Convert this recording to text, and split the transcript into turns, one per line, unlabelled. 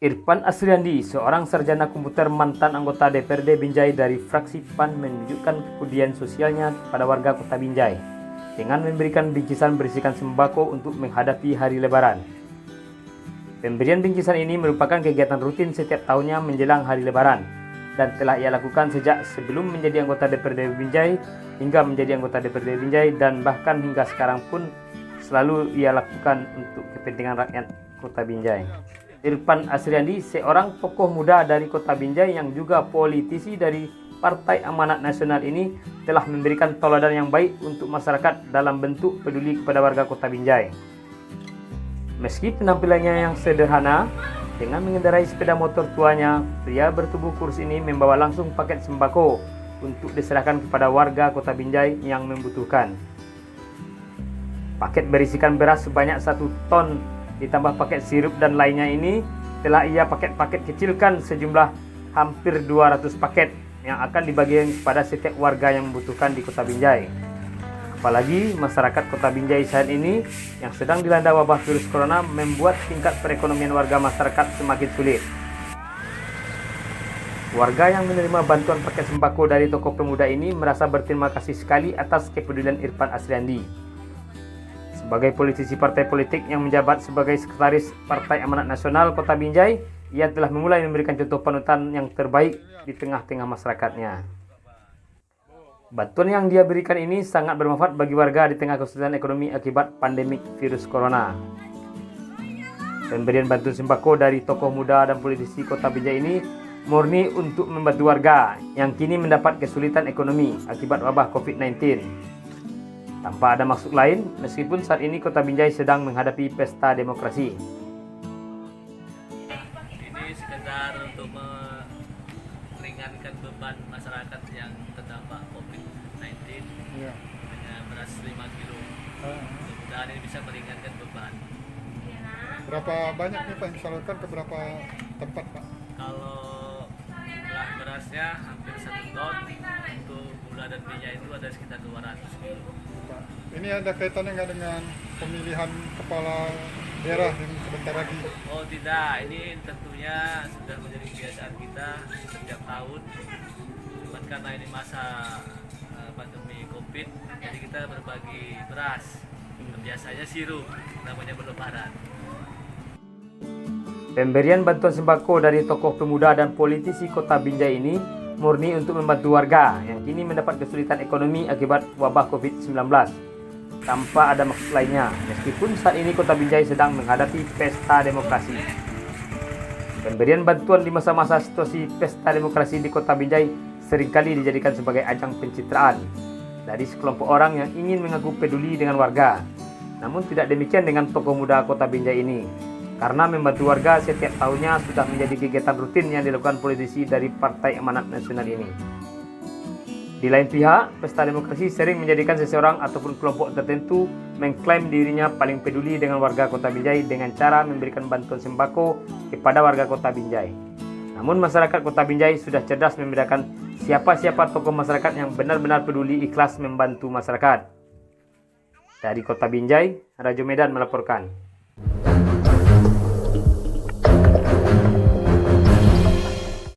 Irfan Asriandi, seorang sarjana komputer mantan anggota DPRD Binjai dari fraksi PAN, menunjukkan kepedulian sosialnya kepada warga Kota Binjai dengan memberikan bingkisan berisikan sembako untuk menghadapi hari Lebaran. Pemberian bingkisan ini merupakan kegiatan rutin setiap tahunnya menjelang hari Lebaran dan telah ia lakukan sejak sebelum menjadi anggota DPRD Binjai hingga menjadi anggota DPRD Binjai, dan bahkan hingga sekarang pun selalu ia lakukan untuk kepentingan rakyat Kota Binjai. Irfan Asriandi, seorang tokoh muda dari Kota Binjai yang juga politisi dari Partai Amanat Nasional ini, telah memberikan tauladan yang baik untuk masyarakat dalam bentuk peduli kepada warga Kota Binjai. Meski penampilannya yang sederhana, dengan mengendarai sepeda motor tuanya, pria bertubuh kurus ini membawa langsung paket sembako untuk diserahkan kepada warga Kota Binjai yang membutuhkan. Paket berisikan beras sebanyak 1 ton ditambah paket sirup dan lainnya ini telah ia paket kecilkan sejumlah hampir 200 paket yang akan dibagikan kepada setiap warga yang membutuhkan di Kota Binjai. Apalagi masyarakat Kota Binjai saat ini yang sedang dilanda wabah virus corona membuat tingkat perekonomian warga masyarakat semakin sulit. Warga yang menerima bantuan paket sembako dari tokoh pemuda ini merasa berterima kasih sekali atas kepedulian Irfan Asriandi. Sebagai politisi partai politik yang menjabat sebagai sekretaris Partai Amanat Nasional Kota Binjai, ia telah memulai memberikan contoh panutan yang terbaik di tengah-tengah masyarakatnya. Bantuan yang dia berikan ini sangat bermanfaat bagi warga di tengah kesulitan ekonomi akibat pandemik virus corona. Pemberian bantuan sembako dari tokoh muda dan politisi Kota Binjai ini murni untuk membantu warga yang kini mendapat kesulitan ekonomi akibat wabah COVID-19. Tanpa ada maksud lain, meskipun saat ini Kota Binjai sedang menghadapi pesta demokrasi.
Ini sekedar untuk meringankan beban masyarakat yang terdampak COVID-19 dengan beras 5 kilo. Mudah-mudahan ini bisa meringankan beban.
Berapa banyak nih Pak yang disalurkan ke berapa tempat Pak?
Kalau jumlah berasnya hampir 1 ton, untuk gula dan minyak itu ada sekitar 200 kilo.
Pak, ini ada kaitannya nggak dengan pemilihan kepala daerah yang sebentar lagi?
Oh tidak, ini tentunya sudah menjadi kebiasaan kita setiap tahun. Cuman karena ini masa pandemi COVID, jadi kita berbagi beras. Biasanya sirup, namanya berlebaran.
Pemberian bantuan sembako dari tokoh pemuda dan politisi Kota Binjai ini murni untuk membantu warga yang kini mendapat kesulitan ekonomi akibat wabah COVID-19 tanpa ada maksud lainnya, meskipun saat ini Kota Binjai sedang menghadapi pesta demokrasi. Pemberian bantuan di masa-masa situasi pesta demokrasi di Kota Binjai seringkali dijadikan sebagai ajang pencitraan dari sekelompok orang yang ingin mengaku peduli dengan warga. Namun tidak demikian dengan tokoh muda Kota Binjai ini, karena membantu warga setiap tahunnya sudah menjadi kegiatan rutin yang dilakukan politisi dari Partai Amanat Nasional ini. Di lain pihak, pesta demokrasi sering menjadikan seseorang ataupun kelompok tertentu mengklaim dirinya paling peduli dengan warga Kota Binjai dengan cara memberikan bantuan sembako kepada warga Kota Binjai. Namun masyarakat Kota Binjai sudah cerdas membedakan siapa-siapa tokoh masyarakat yang benar-benar peduli ikhlas membantu masyarakat. Dari Kota Binjai, Rajo Medan melaporkan.